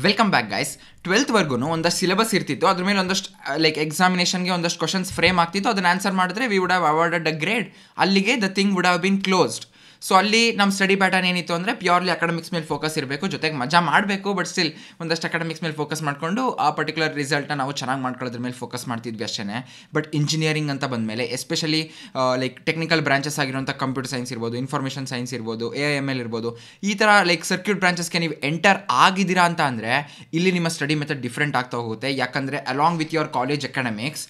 Welcome back guys. 12th ಒಂದಷ್ಟು syllabus ಇರ್ತಿತ್ತು, ಅದ್ರ ಮೇಲೆ ಒಂದಷ್ಟು ಎಕ್ಸಾಮಿನೇಷನ್ಗೆ ಒಂದಷ್ಟು ಕ್ವಶನ್ಸ್ ಫ್ರೇಮ್ ಆಗ್ತಿತ್ತು. ಅದನ್ನ ಆನ್ಸರ್ ಮಾಡಿದ್ರೆ we would have awarded a grade. ಅಲ್ಲಿಗೆ the thing would have been closed. So ಅಲ್ಲಿ ನಮ್ಮ ಸ್ಟಡಿ ಪ್ಯಾಟರ್ನ್ ಏನಿತ್ತು ಅಂದರೆ ಪ್ಯೂರ್ಲಿ ಅಕಾಡೆಮಿಕ್ಸ್ ಮೇಲೆ ಫೋಕಸ್ ಇರಬೇಕು, ಜೊತೆಗೆ ಮಜಾ ಮಾಡಬೇಕು, ಬಟ್ ಸ್ಟಿಲ್ ಒಂದಷ್ಟು ಅಕಾಡೆಮಿಕ್ಸ್ ಮೇಲೆ ಫೋಕಸ್ ಮಾಡಿಕೊಂಡು ಆ ಪರ್ಟಿಕ್ಯುಲರ್ ರಿಸಲ್ಟ್ನ ನಾವು ಚೆನ್ನಾಗಿ ಮಾಡ್ಕೊಳ್ಳೋದ್ರ ಮೇಲೆ ಫೋಕಸ್ ಮಾಡ್ತಿದ್ವಿ ಅಷ್ಟೇ. ಬಟ್ ಇಂಜಿನಿಯರಿಂಗ್ ಅಂತ ಬಂದಮೇಲೆ ಎಸ್ಪೆಷಲಿ ಟೆಕ್ನಿಕಲ್ ಬ್ರಾಂಚಸ್ ಆಗಿರುವಂಥ ಕಂಪ್ಯೂಟರ್ ಸೈನ್ಸ್ ಇರ್ಬೋದು, ಇನ್ಫಾರ್ಮೇಷನ್ ಸೈನ್ಸ್ ಇರ್ಬೋದು, AIML ಇರ್ಬೋದು, ಈ ಥರ ಸರ್ಕ್ಯೂಟ್ ಬ್ರಾಂಚಸ್ಗೆ ನೀವು ಎಂಟರ್ ಆಗಿದ್ದೀರಾ ಅಂತ ಅಂದರೆ ಇಲ್ಲಿ ನಿಮ್ಮ ಸ್ಟಡಿ ಮೆಥಡ್ ಡಿಫ್ರೆಂಟ್ ಆಗ್ತಾ ಹೋಗುತ್ತೆ. ಯಾಕಂದರೆ along with your college academics,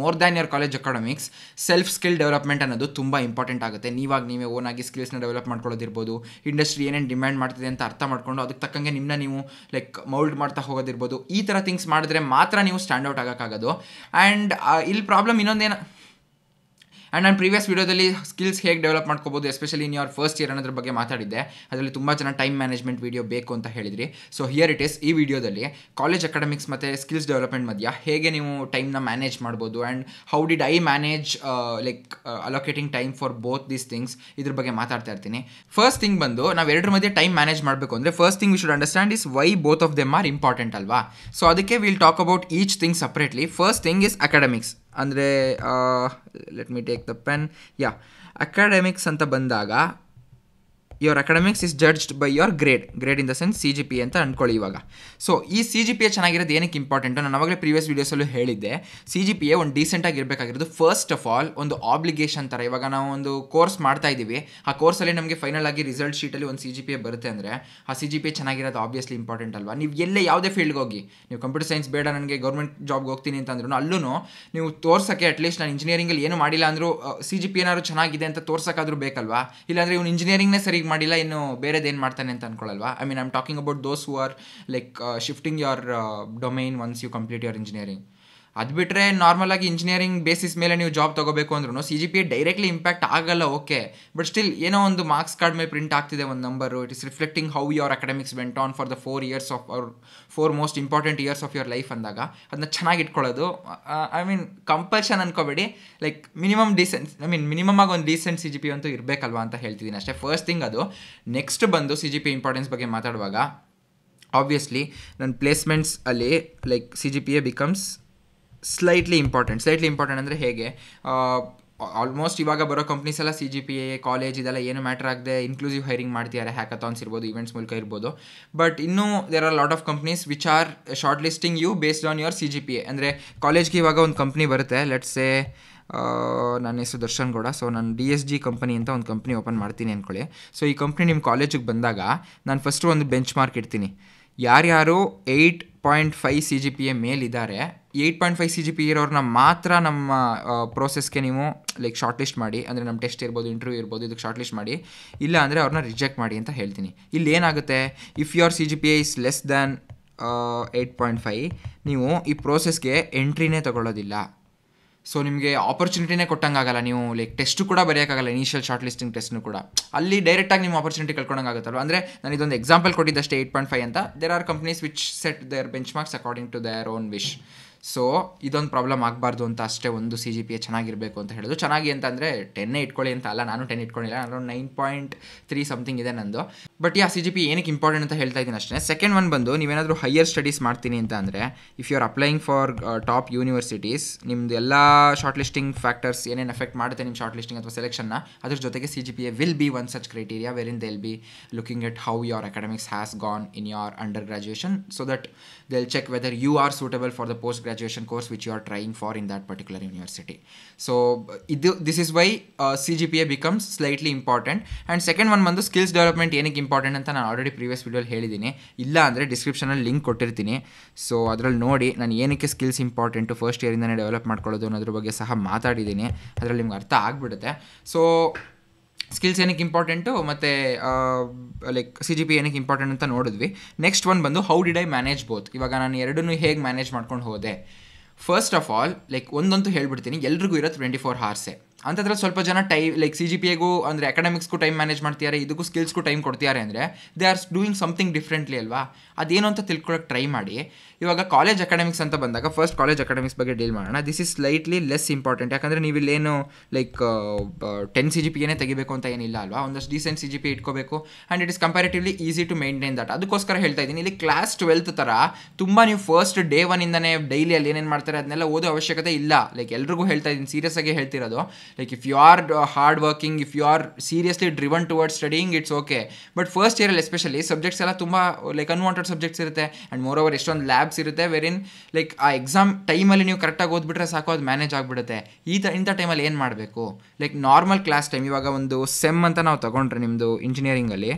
more than your college academics, self skill development ಅನ್ನೋದು ತುಂಬ ಇಂಪಾರ್ಟೆಂಟ್ ಆಗುತ್ತೆ. ನೀವೇ ಓನಾಗಿ ಸ್ಕಿಲ್ಸ್ನ ಡೆವಲಪ್ ಮಾಡ್ಕೊಳ್ಳೋದಿರ್ಬೋದು, ಇಂಡಸ್ಟ್ರಿ ಏನೇನು ಡಿಮ್ಯಾಂಡ್ ಮಾಡ್ತಿದೆ ಅಂತ ಅರ್ಥ ಮಾಡ್ಕೊಂಡು ಅದಕ್ಕೆ ತಕ್ಕಂಗೆ ನಿಮ್ಮನ್ನ ನೀವು ಮೌಲ್ಡ್ ಮಾಡ್ತಾ ಹೋಗೋದಿರ್ಬೋದು. ಈ ಥರ ಥಿಂಗ್ಸ್ ಮಾಡಿದ್ರೆ ಮಾತ್ರ ನೀವು ಸ್ಟ್ಯಾಂಡ್ ಔಟ್ ಆಗೋಕ್ಕಾಗೋದು. ಆ್ಯಂಡ್ ಇಲ್ಲಿ ಪ್ರಾಬ್ಲಮ್ ಇನ್ನೊಂದೇನು, ಆ್ಯಂಡ್ ನಾನು ಪ್ರೀವಿಯಸ್ ವೀಡಿಯೋದಲ್ಲಿ ಸ್ಕಿಲ್ಸ್ ಹೇಗೆ ಡೆವಲಪ್ ಮಾಡ್ಕೋಬೋದು especially in your first year ಅನ್ನೋದ್ರ ಬಗ್ಗೆ ಮಾತಾಡಿದ್ದೆ. ಅದರಲ್ಲಿ ತುಂಬ ಜನ ಟೈಮ್ ಮ್ಯಾನೇಜ್ಮೆಂಟ್ ವೀಡಿಯೋ ಬೇಕು ಅಂತ ಹೇಳಿದ್ರಿ. So here it is. ಈ ವಿಡಿಯೋದಲ್ಲಿ ಕಾಲೇಜ್ ಅಕಾಡೆಮಿಕ್ಸ್ ಮತ್ತು ಸ್ಕಿಲ್ಸ್ ಡೆವಲಪ್ಮೆಂಟ್ ಮಧ್ಯ ಹೇಗೆ ನೀವು ಟೈಮ್ನ ಮ್ಯಾನೇಜ್ ಮಾಡ್ಬೋದು and how did I manage allocating time for both these things, ಇದ್ರ ಬಗ್ಗೆ ಮಾತಾಡ್ತಾ ಇರ್ತೀನಿ. ಫಸ್ಟ್ ಥಿಂಗ್ ಬಂದು ನಾವು ಎರಡರ ಮಧ್ಯೆ ಟೈಮ್ ಮ್ಯಾನೇಜ್ ಮಾಡಬೇಕು ಅಂದರೆ first thing we should understand is why both of them are important ಅಲ್ವಾ. ಸೊ ಅದಕ್ಕೆ will talk about each thing separately. First thing is academics. ಅಂದರೆ let me take the pen. Academics ಅಂತ ಬಂದಾಗ your academics is judged by your grade in the sense CGPA ಅಂತ ಅಂದ್ಕೊಳ್ಳಿ ಇವಾಗ. So ಈ CGPA ಚೆನ್ನಾಗಿರೋದು ಏನಕ್ಕೆ ಇಂಪಾರ್ಟೆಂಟು, ನಾನು ಅವಾಗಲೇ ಪ್ರೀವಿಯಸ್ ವೀಡಿಯೋಸಲ್ಲೂ ಹೇಳಿದ್ದೆ. CGPA ಒಂದು ಡೀಸೆಂಟಾಗಿ ಇರಬೇಕಾಗಿರೋದು ಫಸ್ಟ್ ಆಫ್ ಆಲ್ ಒಂದು ಆಬ್ಲಿಗೇಷನ್ ಥರ. ಇವಾಗ ನಾವು ಒಂದು ಕೋರ್ಸ್ ಮಾಡ್ತಾ ಇದ್ದೀವಿ, ಆ ಕೋರ್ಸಲ್ಲಿ ನಮಗೆ ಫೈನಲ್ ಆಗಿ ರಿಸಲ್ಟ್ ಶೀಟಲ್ಲಿ ಒಂದು CGPA ಬರುತ್ತೆ ಅಂದರೆ ಆ CGPA ಚೆನ್ನಾಗಿರೋದು ಆಬ್ವಿಯಸ್ಲಿ ಇಂಪಾರ್ಟೆಂಟ್ ಅಲ್ವಾ. ನೀವು ಎಲ್ಲೇ ಯಾವುದೇ ಫೀಲ್ಡ್ಗೆ ಹೋಗಿ, ನೀವು ಕಂಪ್ಯೂಟರ್ ಸೈನ್ಸ್ ಬೇಡ ನನಗೆ ಗೌರ್ಮೆಂಟ್ ಜಾಬ್ಗೆ ಹೋಗ್ತೀನಿ ಅಂತಂದ್ರೂ ಅಲ್ಲೂ ನೀವು ತೋರ್ಸೋಕ್ಕೆ ಅಟ್ಲೀಸ್ಟ್ ನಾನು ಇಂಜಿನಿಯರಿಂಗಲ್ಲಿ ಏನು ಮಾಡಿಲ್ಲ ಅಂದರೂ CGPA ಏನಾದ್ರು ಚೆನ್ನಾಗಿದೆ ಅಂತ ತೋರ್ಸೋಕ್ಕಾದ್ರೂ ಬೇಕಲ್ವಾ. ಇಲ್ಲಾಂದರೆ ಇವ್ನು ಇಂಜಿನಿಯರಿಂಗ್ನೇ ಸರಿಗೆ ಮಾಡಿಲ್ಲ, ಇನ್ನು ಬೇರೆದೇನು ಮಾಡ್ತಾನೆ ಅಂತ ಅನ್ಕೊಳ್ಳಲ್ವಾ. I mean I am talking about those who are shifting your domain once you complete your engineering. ಅದು ಬಿಟ್ಟರೆ ನಾರ್ಮಲ್ ಆಗಿ ಇಂಜಿನಿಯರಿಂಗ್ ಬೇಸಿಸ್ ಮೇಲೆ ನೀವು ಜಾಬ್ ತೊಗೋಬೇಕು ಅಂದ್ರೂ CGPA ಡೈರೆಕ್ಟ್ಲಿ ಇಂಪ್ಯಾಕ್ಟ್ ಆಗಲ್ಲ, ಓಕೆ. ಬಟ್ ಸ್ಟಿಲ್ ಏನೋ ಒಂದು ಮಾರ್ಕ್ಸ್ ಕಾರ್ಡ್ ಮೇಲೆ ಪ್ರಿಂಟ್ ಆಗ್ತಿದೆ ಒಂದು number, it is reflecting how your academics went on for the 4 most important years of your life ಅಂದಾಗ ಅದನ್ನ ಚೆನ್ನಾಗಿ ಇಟ್ಕೊಳ್ಳೋದು. ಐ ಮೀನ್ ಕಂಪಲ್ಷನ್ ಅನ್ಕೋಬೇಡಿ, ಮಿನಿಮಮ್ ಆಗಿ ಒಂದು ಡೀಸೆಂಟ್ CGPA ಅಂತೂ ಇರಬೇಕಲ್ವಾ ಅಂತ ಹೇಳ್ತಿದ್ದೀನಿ ಅಷ್ಟೇ. ಫಸ್ಟ್ ಥಿಂಗ್ ಅದು. ನೆಕ್ಸ್ಟ್ ಬಂದು CGPA ಇಂಪಾರ್ಟೆನ್ಸ್ ಬಗ್ಗೆ ಮಾತಾಡುವಾಗ ಆಬ್ವಿಯಸ್ಲಿ ನನ್ನ ಪ್ಲೇಸ್ಮೆಂಟ್ಸ್ ಅಲ್ಲಿ CGPA ಬಿಕಮ್ಸ್ ಸ್ಲೈಟ್ಲಿ ಇಂಪಾರ್ಟೆಂಟ್ ಅಂದರೆ ಹೇಗೆ, ಆಲ್ಮೋಸ್ಟ್ ಇವಾಗ ಬರೋ ಕಂಪ್ನೀಸ್ ಎಲ್ಲ CGPA ಕಾಲೇಜ್ ಇದೆಲ್ಲ ಏನು ಮ್ಯಾಟರ್ ಆಗದೆ ಇನ್ಕ್ಲೂಸಿವ್ ಹೈರಿಂಗ್ ಮಾಡ್ತಿದ್ದಾರೆ, ಹ್ಯಾಕಥಾನ್ಸ್ ಇರ್ಬೋದು, ಈವೆಂಟ್ಸ್ ಮೂಲಕ ಇರ್ಬೋದು. ಬಟ್ ಇನ್ನೂ there are lot of companies which are shortlisting you based on your CGPA. ಅಂದರೆ ಕಾಲೇಜ್ಗೆ ಇವಾಗ ಒಂದು ಕಂಪ್ನಿ ಬರುತ್ತೆ, ಲೆಟ್ಸ್ ಸೇ ನನ್ನ ಹೆಸರು ದರ್ಶನ್ ಗೌಡ. ಸೊ ನಾನು DSG ಕಂಪನಿ ಅಂತ ಒಂದು ಕಂಪ್ನಿ ಓಪನ್ ಮಾಡ್ತೀನಿ ಅಂದ್ಕೊಳ್ಳಿ. ಸೊ ಈ ಕಂಪ್ನಿ ನಿಮ್ಮ ಕಾಲೇಜಿಗೆ ಬಂದಾಗ ನಾನು ಫಸ್ಟು ಒಂದು ಬೆಂಚ್ ಮಾರ್ಕ್ ಇಡ್ತೀನಿ. ಯಾರ್ಯಾರು 8.5 CGPA ಮೇಲಿದ್ದಾರೆ, 8.5 CGPA ಇರೋರನ್ನ ಮಾತ್ರ ನಮ್ಮ ಪ್ರೋಸೆಸ್ಗೆ ನೀವು ಶಾರ್ಟ್ ಲಿಸ್ಟ್ ಮಾಡಿ. ಅಂದರೆ ನಮ್ಮ ಟೆಸ್ಟ್ ಇರ್ಬೋದು, ಇಂಟರ್ವ್ಯೂ ಇರ್ಬೋದು, ಇದಕ್ಕೆ ಶಾರ್ಟ್ ಲಿಸ್ಟ್ ಮಾಡಿ. ಇಲ್ಲ ಅಂದರೆ ಅವ್ರನ್ನ ರಿಜೆಕ್ಟ್ ಮಾಡಿ ಅಂತ ಹೇಳ್ತೀನಿ. ಇಲ್ಲಿ ಏನಾಗುತ್ತೆ, if your CGPA is less than 8.5 ನೀವು ಈ ಪ್ರೋಸೆಸ್ಗೆ ಎಂಟ್ರಿನೇ ತಗೊಳ್ಳೋದಿಲ್ಲ. ಸೊ ನಿಮಗೆ ಆಪರ್ಚುನಿಟಿನೇ ಕೊಟ್ಟಂಗಾಗಲ್ಲ, ನೀವು ಟೆಸ್ಟು ಕೂಡ ಬರೆಯೋಕ್ಕಾಗಲ್ಲ, ಇನಿಷಿಯಲ್ ಶಾರ್ಟ್ ಲಿಸ್ಟಿಂಗ್ ಟೆಸ್ಟ್ನು ಕೂಡ. ಅಲ್ಲಿ ಡೈರೆಕ್ಟಾಗಿ ನೀವು ಆಪರ್ಚುನಿಟಿ ಕಳ್ಕೊಂಡಂಗಾಗುತ್ತಲ್ವ. ಅಂದರೆ ನಾನು ಇದೊಂದು ಎಕ್ಸಾಂಪಲ್ ಕೊಟ್ಟಿದ್ದಷ್ಟೇ 8.5 ಅಂತ. There are companies which set their benchmarks according to their own wish. So ಇದೊಂದು ಪ್ರಾಬ್ಲಮ್ ಆಗಬಾರ್ದು ಅಂತ ಅಷ್ಟೇ ಒಂದು CGPA ಚೆನ್ನಾಗಿರಬೇಕು ಅಂತ ಹೇಳೋದು. ಚೆನ್ನಾಗಿ ಅಂತಂದರೆ 10 ಇಟ್ಕೊಳ್ಳಿ ಅಂತ ಅಲ್ಲ, ನಾನು 10 ಇಟ್ಕೊಂಡಿಲ್ಲ, ಅರೌಂಡ್ 9.3 ಸಮಥಿಂಗ್ ಇದೆ ನಂದು. ಬಟ್ CGPA ಏನಕ್ಕೆ ಇಂಪಾರ್ಟೆಂಟ್ ಅಂತ ಹೇಳ್ತಾ ಇದ್ದೀನಿ ಅಷ್ಟೇ. ಸೆಕೆಂಡ್ ಒನ್ ಬಂದು ನೀವೇನಾದರೂ ಹೈಯರ್ ಸ್ಟಡೀಸ್ ಮಾಡ್ತೀನಿ ಅಂತ ಅಂದರೆ if you are applying for top universities, ನಿಮ್ಮದು ಎಲ್ಲ ಶಾರ್ಟ್ ಲಿಸ್ಟಿಂಗ್ ಫ್ಯಾಕ್ಟರ್ಸ್ ಏನೇನು ಎಫೆಕ್ಟ್ ಮಾಡುತ್ತೆ ನಿಮ್ಮ ಶಾರ್ಟ್ ಲಿಸ್ಟಿಂಗ್ ಅಥವಾ ಸೆಲೆಕ್ಷನ್ನ, ಅದ್ರ ಜೊತೆಗೆ CGPA will be one such criteria wherein they will be looking at how your academics has gone in your undergraduation, so that they will check whether you are suitable for the post graduation course which you are trying for in that particular university. So this is why CGPA becomes slightly important. And second one ಬಂದು skills development ಏನಕ್ಕೆ important ಅಂತ ನಾನು already previous ವಿಡಿಯೋಲಿ ಹೇಳಿದ್ದೀನಿ. ಇಲ್ಲ ಅಂದರೆ ಡಿಸ್ಕ್ರಿಪ್ಷನಲ್ಲಿ link ಕೊಟ್ಟಿರ್ತೀನಿ. ಸೊ ಅದರಲ್ಲಿ ನೋಡಿ ನಾನು ಏನಕ್ಕೆ ಸ್ಕಿಲ್ಸ್ ಇಂಪಾರ್ಟೆಂಟು ಫಸ್ಟ್ ಇಯರಿಂದನೇ ಡೆವಲಪ್ ಮಾಡ್ಕೊಳ್ಳೋದು ಅನ್ನೋದ್ರ ಬಗ್ಗೆ ಸಹ ಮಾತಾಡಿದ್ದೀನಿ. ಅದರಲ್ಲಿ ನಿಮ್ಗೆ ಅರ್ಥ ಆಗಿಬಿಡುತ್ತೆ. ಸೊ ಸ್ಕಿಲ್ಸ್ ಏನಕ್ಕೆ ಇಂಪಾರ್ಟೆಂಟು ಮತ್ತು CGPA ಏನಕ್ಕೆ ಇಂಪಾರ್ಟೆಂಟ್ ಅಂತ ನೋಡಿದ್ವಿ. ನೆಕ್ಸ್ಟ್ ಒನ್ ಬಂದು how did I manage both. ಇವಾಗ ನಾನು ಎರಡನ್ನೂ ಹೇಗೆ ಮ್ಯಾನೇಜ್ ಮಾಡ್ಕೊಂಡು ಹೋದೆ. ಫಸ್ಟ್ ಆಫ್ ಆಲ್ ಒಂದಂತೂ ಹೇಳ್ಬಿಡ್ತೀನಿ, ಎಲ್ರಿಗೂ ಇರೋದು 24 hours. ಅಂಥದ್ರಲ್ಲಿ ಸ್ವಲ್ಪ ಜನ ಲೈಕ್ CGPAಗೂ ಅಂದರೆ ಅಕಾಡೆಮಿಕ್ಸ್ಗೂ ಟೈಮ್ ಮ್ಯಾನೇಜ್ ಮಾಡ್ತಿದ್ದಾರೆ, ಇದಕ್ಕೂ ಸ್ಕಿಲ್ಸ್ಗೂ ಟೈಮ್ ಕೊಡ್ತಿದ್ದಾರೆ ಅಂದರೆ they are doing something differently ಅಲ್ವಾ. ಅದೇನು ಅಂತ ತಿಳ್ಕೊಳಕ್ಕೆ ಟ್ರೈ ಮಾಡಿ. ಇವಾಗ ಕಾಲೇಜ್ ಅಕಾಡೆಮಿಕ್ಸ್ ಅಂತ ಬಂದಾಗ ಫಸ್ಟ್ ಕಾಲೇಜ್ ಅಕಾಡೆಮಿಕ್ಸ್ ಬಗ್ಗೆ ಡೀಲ್ ಮಾಡೋಣ. This is slightly less important, ಯಾಕಂದರೆ ನೀವು ಇಲ್ಲೇನು ಲೈಕ್ 10 CGPAನೇ ತೆಗಿಬೇಕು ಅಂತ ಏನಿಲ್ಲ ಅಲ್ವಾ. ಒಂದಷ್ಟು ಡೀಸೆಂಟ್ CGPA ಇಟ್ಕೋಬೇಕು and it is comparatively easy to maintain that. ಅದಕ್ಕೋಸ್ಕರ ಹೇಳ್ತಾ ಇದ್ದೀನಿ, ಇಲ್ಲಿ ಕ್ಲಾಸ್ 12th ಥರ ತುಂಬ ನೀವು ಫಸ್ಟ್ ಡೇ 1ಇಂದನೇ ಡೈಲಿ ಅಲ್ಲಿ ಏನೇನು ಮಾಡ್ತಾರೆ ಅದನ್ನೆಲ್ಲ ಓದೋ ಅವಶ್ಯಕತೆ ಇಲ್ಲ. ಲೈಕ್ ಎಲ್ರಿಗೂ ಹೇಳ್ತಾ ಇದ್ದೀನಿ, ಸೀರಿಯಸ್ ಆಗಿ ಹೇಳ್ತಿರೋದು. Like if you are hard working, if you are seriously driven towards studying, it's okay. But first ಇಯರಲ್ಲಿ ಎಸ್ಪೆಷಲಿ ಸಬ್ಜೆಕ್ಟ್ಸ್ ಎಲ್ಲ ತುಂಬ ಲೈಕ್ ಅನ್ವಾಂಟೆಡ್ ಸಬ್ಜೆಕ್ಟ್ಸ್ ಇರುತ್ತೆ ಆ್ಯಂಡ್ ಮೋರ್ ಓವರ್ ಎಷ್ಟೊಂದು ಲ್ಯಾಬ್ಸ್ ಇರುತ್ತೆ ವೆರಿನ್ ಲೈಕ್ ಆ ಎಕ್ಸಾಮ್ ಟೈಮಲ್ಲಿ ನೀವು ಕರೆಕ್ಟಾಗಿ ಓದ್ಬಿಟ್ರೆ ಸಾಕು, ಅದು ಮ್ಯಾನೇಜ್ ಆಗಿಬಿಡುತ್ತೆ. ಇಂಥ ಟೈಮಲ್ಲಿ ಏನು ಮಾಡಬೇಕು, ಲೈಕ್ ನಾರ್ಮಲ್ ಕ್ಲಾಸ್ ಟೈಮ್ ಇವಾಗ ಒಂದು ಸೆಮ್ ಅಂತ ನಾವು ತೊಗೊಂಡ್ರೆ ನಿಮ್ಮದು ಇಂಜಿನಿಯರಿಂಗಲ್ಲಿ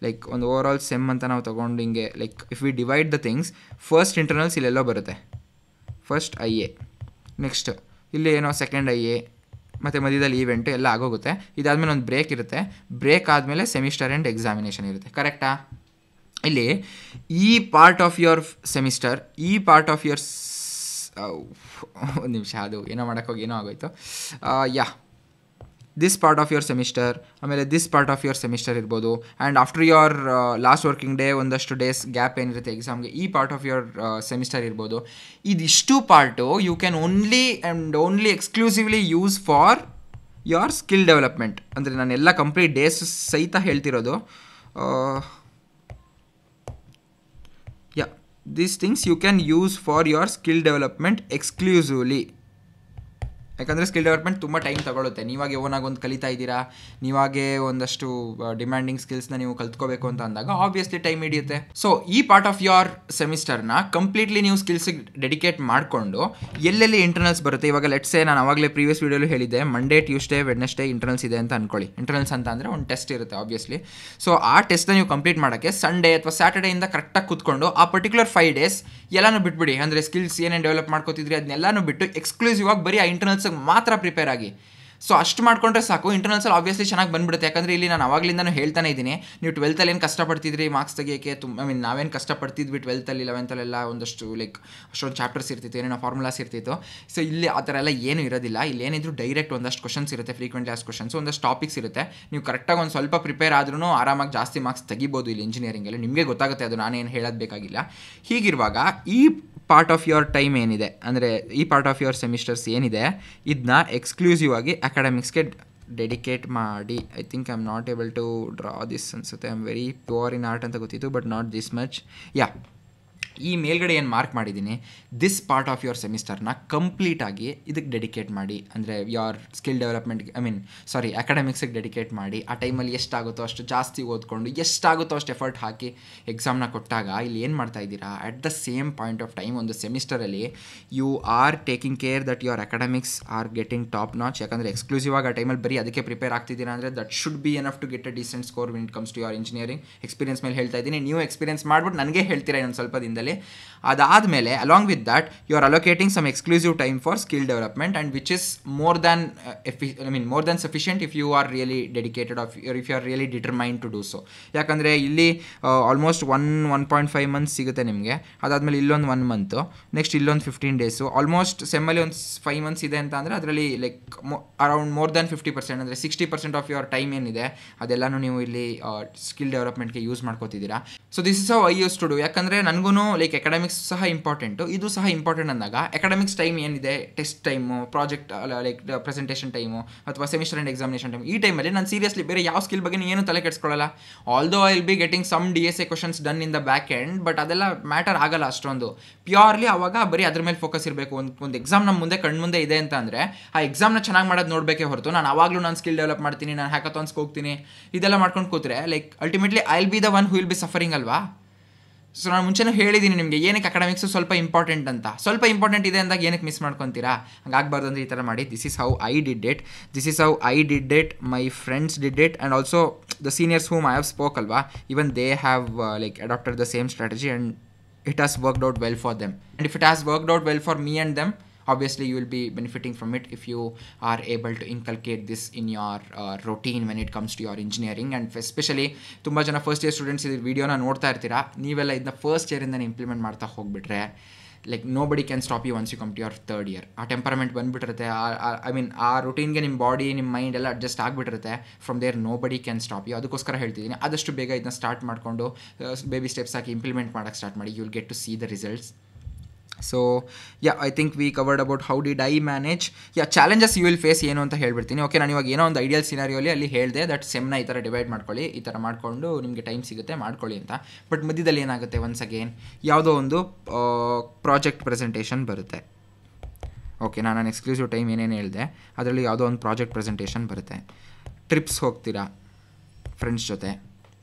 ಲೈಕ್ ಒಂದು ಓವರ್ ಆಲ್ ಸೆಮ್ ಅಂತ ನಾವು ತೊಗೊಂಡು ಹಿಂಗೆ like if we divide the things, first internals ಇಲ್ಲೆಲ್ಲೋ ಬರುತ್ತೆ, ಫಸ್ಟ್ IA, ನೆಕ್ಸ್ಟ್ ಇಲ್ಲಿ ಏನೋ ಸೆಕೆಂಡ್ IA, ಮತ್ತು ಮಧ್ಯದಲ್ಲಿ ಈವೆಂಟು ಎಲ್ಲ ಆಗೋಗುತ್ತೆ. ಇದಾದಮೇಲೆ ಒಂದು ಬ್ರೇಕ್ ಇರುತ್ತೆ, ಬ್ರೇಕ್ ಆದಮೇಲೆ ಸೆಮಿಸ್ಟರ್ ಆ್ಯಂಡ್ ಎಕ್ಸಾಮಿನೇಷನ್ ಇರುತ್ತೆ, ಕರೆಕ್ಟಾ? ಇಲ್ಲಿ ಈ ಪಾರ್ಟ್ ಆಫ್ ಯುವರ್ ಸೆಮಿಸ್ಟರ್, ಈ ಪಾರ್ಟ್ ಆಫ್ ಯುವರ್ ಒಂದು ನಿಮಿಷ, ಅದು ಏನೋ ಮಾಡೋಕ್ಕೋಗಿ ಏನೋ ಆಗೋಯ್ತು. This part of your semester, ಆಮೇಲೆ this part of your semester ಇರ್ಬೋದು. And after your last working day ಒಂದಷ್ಟು ಡೇಸ್ ಗ್ಯಾಪ್ ಏನಿರುತ್ತೆ ಎಕ್ಸಾಮ್ಗೆ, ಈ ಪಾರ್ಟ್ ಆಫ್ ಯುವರ್ ಸೆಮಿಸ್ಟರ್ ಇರ್ಬೋದು. ಇದಿಷ್ಟು part you can only exclusively use for your skill development. ಅಂದರೆ ನಾನೆಲ್ಲ ಕಂಪ್ಲೀಟ್ ಡೇಸ್ ಸಹಿತ ಹೇಳ್ತಿರೋದು. These things you can use for your skill development exclusively. ಯಾಕಂದರೆ ಸ್ಕಿಲ್ ಡೆವಲಪ್ಮೆಂಟ್ ತುಂಬ ಟೈಮ್ ತಗೊಳುತ್ತೆ. ನೀವಾಗೆ ಓನಾಗಿ ಒಂದು ಕಲಿತಾ ಇದ್ದೀರಾ, ನೀವಾಗೆ ಒಂದಷ್ಟು ಡಿಮ್ಯಾಂಡಿಂಗ್ ಸ್ಕಿಲ್ಸ್ನ ನೀವು ಕಲ್ತ್ಕೋಬೇಕು ಅಂತ ಅಂದಾಗ ಆಬ್ವಿಯಸ್ಲಿ ಟೈಮ್ ಹಿಡಿಯುತ್ತೆ. ಸೊ ಈ ಪಾರ್ಟ್ ಆಫ್ ಯೋರ್ ಸೆಮಿಸ್ಟರ್ನ ಕಂಪ್ಲೀಟ್ಲಿ ನೀವು ಸ್ಕಿಲ್ಸಿಗೆ ಡೆಡಿಕೇಟ್ ಮಾಡಿಕೊಂಡು ಎಲ್ಲೆಲ್ಲಿ ಇಂಟರ್ನಲ್ಸ್ ಬರುತ್ತೆ, ಇವಾಗ ಲೆಟ್ಸೇ ನಾನು ಆವಾಗಲೇ ಪ್ರೀವಿಯಸ್ ವೀಡಿಯೋಲಿ ಹೇಳಿದ್ದೆ, ಮಂಡೇ ಟ್ಯೂಸ್ಡೇ ವೆಡ್ನೆಸ್ಡೇ ಇಂಟರ್ನಲ್ಸ್ ಇದೆ ಅಂತ ಅಂದ್ಕೊಳ್ಳಿ. ಇಂಟರ್ನಲ್ಸ್ ಅಂತ ಅಂದರೆ ಒಂದು ಟೆಸ್ಟ್ ಇರುತ್ತೆ ಆಬ್ವಿಯಸ್ಲಿ. ಸೊ ಆ ಟೆಸ್ಟ್ನ ನೀವು ಕಂಪ್ಲೀಟ್ ಮಾಡೋಕ್ಕೆ ಸಂಡೇ ಅಥವಾ ಸ್ಯಾಟರ್ಡೇಯಿಂದ ಕರೆಕ್ಟಾಗಿ ಕೂತ್ಕೊಂಡು ಆ ಪರ್ಟಿಕ್ಯುಲರ್ 5 days ಎಲ್ಲನೂ ಬಿಟ್ಬಿಡಿ. ಅಂದರೆ ಸ್ಕಿಲ್ಸ್ ಏನೇನು ಡೆವಲಪ್ ಮಾಡ್ಕೋತಿದ್ರಿ ಅದನ್ನೆಲ್ಲನೂ ಬಿಟ್ಟು ಎಕ್ಸ್ಕ್ಲೂಸಿವ್ ಆಗಿ ಬರೀ ಆ ಇಂಟರ್ನಲ್ಸ್ ಮಾತ್ರ ಪ್ರಿಪೇರ್ ಆಗಿ. ಸೊ ಅಷ್ಟು ಮಾಡ್ಕೊಂಡ್ರೆ ಸಾಕು, ಇಂಟರ್ನಲ್ಸಲ್ಲಿ ಆಬ್ವಿಯಸ್ಲಿ ಚೆನ್ನಾಗಿ ಬಂದುಬಿಡುತ್ತೆ. ಯಾಕಂದರೆ ಇಲ್ಲಿ ನಾನು ಆವಾಗಲಿಂದನೂ ಹೇಳ್ತಾನೆ ಇದ್ದೀನಿ, ನೀವು 12th ಏನು ಕಷ್ಟಪಡ್ತಿದ್ರಿ ಮಾರ್ಕ್ಸ್ ತೆಗಿಯೋಕ್ಕೆ, ನಾವೇನು ಕಷ್ಟಪಡ್ತಿದ್ವಿ 12th 11th ಒಂದಷ್ಟು ಲೈಕ್ ಅಷ್ಟೊಂದು ಚಾಪ್ಟರ್ಸ್ ಇರ್ತಿತ್ತು, ಏನೇನೋ ಫಾರ್ಮುಲಾಸ್ ಇರ್ತಿತ್ತು. ಸೊ ಇಲ್ಲಿ ಆ ಥರ ಎಲ್ಲ ಏನೂ ಇರೋದಿಲ್ಲ. ಇಲ್ಲಿ ಏನಿದ್ರು ಡೈರೆಕ್ಟ್ ಒಂದಷ್ಟು ಕ್ವಶನ್ಸ್ ಇರುತ್ತೆ, ಫ್ರೀಕ್ವೆಂಟ್ಲಿ ಆಸ್ ಕ್ವಶನ್ಸ್, ಒಂದಷ್ಟು ಟಾಪಿಕ್ಸ್ ಇರುತ್ತೆ. ನೀವು ಕರೆಕ್ಟಾಗಿ ಒಂದು ಸ್ವಲ್ಪ ಪ್ರಿಪೇರ್ ಆದ್ರೂ ಆರಾಮಾಗಿ ಜಾಸ್ತಿ ಮಾರ್ಕ್ಸ್ ತೆಗಿಬೋದು ಇಲ್ಲಿ ಇಂಜಿನಿಯರಿಂಗಲ್ಲಿ. ನಿಮಗೆ ಗೊತ್ತಾಗುತ್ತೆ, ಅದು ನಾನೇನು ಹೇಳೋದು ಬೇಕಾಗಿಲ್ಲ. ಹೀಗಿರುವಾಗ ಈ ಪಾರ್ಟ್ ಆಫ್ ಯುವರ್ ಟೈಮ್ ಏನಿದೆ, ಅಂದರೆ ಈ ಪಾರ್ಟ್ ಆಫ್ ಯುವರ್ ಸೆಮಿಸ್ಟರ್ಸ್ ಏನಿದೆ, ಇದನ್ನ ಎಕ್ಸ್ಕ್ಲೂಸಿವ್ ಆಗಿ ಅಕಾಡೆಮಿಕ್ಸ್ಗೆ ಡೆಡಿಕೇಟ್ ಮಾಡಿ. I think I am not able to draw this ಅನ್ಸುತ್ತೆ. I am very poor in art ಅಂತ ಗೊತ್ತಿತ್ತು, ಬಟ್ ನಾಟ್ ದಿಸ್ ಮಚ್. ಈ ಮೇಲ್ಗಡೆ ಏನು ಮಾರ್ಕ್ ಮಾಡಿದ್ದೀನಿ, ದಿಸ್ ಪಾರ್ಟ್ ಆಫ್ ಯುವರ್ ಸೆಮಿಸ್ಟರ್ನ ಕಂಪ್ಲೀಟಾಗಿ ಇದಕ್ಕೆ ಡೆಡಿಕೇಟ್ ಮಾಡಿ. ಅಂದರೆ ಯೋರ್ ಸ್ಕಿಲ್ ಡೆವಲಪ್ಮೆಂಟ್ಗೆ ಅಕಾಡೆಮಿಕ್ಸಿಗೆ ಡೆಡಿಕೇಟ್ ಮಾಡಿ. ಆ ಟೈಮಲ್ಲಿ ಎಷ್ಟಾಗುತ್ತೋ ಅಷ್ಟು ಜಾಸ್ತಿ ಓದ್ಕೊಂಡು, ಎಷ್ಟಾಗುತ್ತೋ ಅಷ್ಟು ಎಫರ್ಟ್ ಹಾಕಿ ಎಕ್ಸಾಮ್ನ ಕೊಟ್ಟಾಗ ಇಲ್ಲಿ ಏನು ಮಾಡ್ತಾ ಇದ್ದೀರಾ, at the same point of time ಒಂದು ಸೆಮಿಸ್ಟರಲ್ಲಿ you are taking care that your academics are getting top notch. ಯಾಕಂದರೆ ಎಕ್ಸ್ಕ್ಲೂಸಿವ್ ಆಗಿ ಆ ಟೈಮಲ್ಲಿ ಬರೀ ಅದಕ್ಕೆ ಪ್ರಿಪೇರ್ ಆಗ್ತಿದ್ದೀರಾ ಅಂದರೆ that should be enough to get a decent score when it comes to your engineering. Experience ಮೇಲೆ ಹೇಳ್ತಾ ಇದ್ದೀನಿ, ನೀವು ಎಕ್ಸ್ಪೀರಿಯನ್ಸ್ ಮಾಡ್ಬಿಟ್ಟು ನನಗೆ ಹೇಳ್ತೀರಾ ಇನ್ನೊಂದು ಸ್ವಲ್ಪ ದಿನದಲ್ಲಿ. ಅದಾದಮೇಲೆ along with that you are allocating some exclusive time for skill development and which is more than sufficient if you are really dedicated if you are really determined to do so. ಯಾಕಂದರೆ ಇಲ್ಲಿ almost 1.5 months ಸಿಗುತ್ತೆ ನಿಮಗೆ. ಅದಾದಮೇಲೆ ಇಲ್ಲೊಂದು 1 month, next ಇಲ್ಲೊಂದು 15 days, almost ಸೆಮ್ಮಲ್ಲಿ ಒಂದು 5 months ಇದೆ ಅಂತ ಅಂದರೆ ಅದರಲ್ಲಿ ಲೈಕ್ ಅರೌಂಡ್ ಮೋರ್ ದ್ಯಾನ್ 50%, ಅಂದರೆ 60% ಆಫ್ ಯುವರ್ ಟೈಮ್ ಏನಿದೆ ಅದೆಲ್ಲನೂ ನೀವು ಇಲ್ಲಿ ಸ್ಕಿಲ್ ಡೆವಲಪ್ಮೆಂಟ್ಗೆ ಯೂಸ್ ಮಾಡ್ಕೋತಿದ್ದೀರಾ. So this is how I use to do. ಯಾಕಂದರೆ ನನಗೂ ಲೈಕ್ ಅಕಾಡೆಮಿಕ್ಸ್ ಸಹ ಇಂಪಾರ್ಟೆಂಟು, ಇದು ಸಹ ಇಂಪಾರ್ಟೆಂಟ್ ಅಂದಾಗ ಅಕಾಡೆಮಿಕ್ಸ್ ಟೈಮ್ ಏನಿದೆ, test time, project like presentation time ಅಥವಾ ಸೆಮಿಸ್ಟರ್ ಆ್ಯಂಡ್ ಎಕ್ಸಾಮಿನೇಷನ್ ಟೈಮ್, ಈ ಟೈಮಲ್ಲಿ ನಾನು ಸೀರಿಯಸ್ಲಿ ಬೇರೆ ಯಾವ ಸ್ಕಿಲ್ ಬಗ್ಗೆ ಏನು ತಲೆ ಕೆಡಿಸ್ಕೊಳ್ಳಲ್ಲ. Although I will be getting some DSA questions done in the back end, but ಅದೆಲ್ಲ ಮ್ಯಾಟರ್ ಆಗಲ್ಲ ಅಷ್ಟೊಂದು. ಪ್ಯೂರ್ಲಿ ಆವಾಗ ಬರೀ ಅದ್ರ ಮೇಲೆ ಫೋಕಸ್ ಇರಬೇಕು. ಒಂದು ಎಕ್ಸಾಮ್ ನಮ್ಮ ಮುಂದೆ ಕಣ್ಮುಂದೆ ಇದೆ ಅಂತ ಅಂದರೆ ಆ ಎಕ್ಸಾಮ್ನ ಚೆನ್ನಾಗಿ ಮಾಡೋದು ನೋಡಬೇಕೇ ಹೊರತು ನಾನು ಆವಾಗಲೂ ನಾನು ಸ್ಕಿಲ್ ಡೆವಲಪ್ ಮಾಡ್ತೀನಿ, ನಾನು ಹ್ಯಾಕಥಾನ್ಸ್ಗೆ ಹೋಗ್ತೀನಿ, ಇದೆಲ್ಲ ಮಾಡ್ಕೊಂಡು ಕೂತ್ರೆ like ultimately I will be the one who will be suffering ಅಲ್ವಾ. ಸೊ ನಾನು ಮುಂಚೆನೂ ಹೇಳಿದ್ದೀನಿ ನಿಮಗೆ ಏನಕ್ಕೆ ಅಕಾಡೆಮಿಕ್ಸು ಸ್ವಲ್ಪ ಇಂಪಾರ್ಟೆಂಟ್ ಅಂತ. ಸ್ವಲ್ಪ ಇಂಪಾರ್ಟೆಂಟ್ ಇದೆ ಅಂದಾಗ ಏನಕ್ಕೆ ಮಿಸ್ ಮಾಡ್ಕೊತೀರಾ? ಹಂಗಾಗಬಾರ್ದು ಅಂದರೆ ಈ ಥರ ಮಾಡಿ. This is how I did it, my friends did it, and also the seniors whom I have spoke ಅಲ್ವಾ, even they have like adapted the same strategy and it has worked out well for them. And if it has worked out well for me and them, obviously you will be benefiting from it if you are able to inculcate this in your routine when it comes to your engineering. And especially ತುಂಬ ಜನ first year students ಇದು ವೀಡಿಯೋನ ನೋಡ್ತಾ ಇರ್ತೀರಾ, ನೀವೆಲ್ಲ ಇದನ್ನ first ಇಯರಿಂದನೇ implement ಮಾಡ್ತಾ ಹೋಗ್ಬಿಟ್ರೆ like nobody can stop you once you come to your third year. ಆ ಟೆಂಪರಮೆಂಟ್ ಬಂದುಬಿಟ್ಟಿರುತ್ತೆ, ಐ ಮೀನ್ ಆ ರೂಟೀನ್ಗೆ ನಿಮ್ಮ ಬಾಡಿ ನಿಮ್ಮ ಮೈಂಡ್ ಎಲ್ಲ ಅಡ್ಜಸ್ಟ್ ಆಗಿಬಿಟ್ಟಿರುತ್ತೆ. From there nobody can stop you. ಅದಕ್ಕೋಸ್ಕರ ಹೇಳ್ತಿದ್ದೀನಿ, ಆದಷ್ಟು ಬೇಗ ಇದನ್ನ ಸ್ಟಾರ್ಟ್ ಮಾಡಿಕೊಂಡು ಬೇಬಿ ಸ್ಟೆಪ್ಸ್ ಹಾಕಿ ಇಂಪ್ಲಿಮೆಂಟ್ ಮಾಡೋಕ್ಕೆ ಸ್ಟಾರ್ಟ್ ಮಾಡಿ. You will get to see the results. So I think we covered about how did I manage. Challenges you will face ಏನು ಅಂತ ಹೇಳ್ಬಿಡ್ತೀನಿ. ಓಕೆ, ನಾನು ಇವಾಗ ಏನೋ ಒಂದು ಐಡಿಯಲ್ ಸಿನಾರಿಯೋಲಿ ಅಲ್ಲಿ ಹೇಳಿದೆ ದಟ್ ಸೆಮ್ನ ಈ ಥರ ಡಿವೈಡ್ ಮಾಡ್ಕೊಳ್ಳಿ, ಈ ಥರ ಮಾಡಿಕೊಂಡು ನಿಮಗೆ ಟೈಮ್ ಸಿಗುತ್ತೆ ಮಾಡ್ಕೊಳ್ಳಿ ಅಂತ. ಬಟ್ ಮಧ್ಯದಲ್ಲಿ ಏನಾಗುತ್ತೆ, ಒನ್ಸ್ ಅಗೇನ್ ಯಾವುದೋ ಒಂದು ಪ್ರಾಜೆಕ್ಟ್ ಪ್ರೆಸೆಂಟೇಷನ್ ಬರುತ್ತೆ. ಓಕೆ, ನಾನು ಎಕ್ಸ್ಕ್ಲೂಸಿವ್ ಟೈಮ್ ಏನೇನು ಹೇಳಿದೆ ಅದರಲ್ಲಿ ಯಾವುದೋ ಒಂದು ಪ್ರಾಜೆಕ್ಟ್ ಪ್ರೆಸೆಂಟೇಷನ್ ಬರುತ್ತೆ. ಟ್ರಿಪ್ಸ್ ಹೋಗ್ತೀರಾ ಫ್ರೆಂಡ್ಸ್ ಜೊತೆ.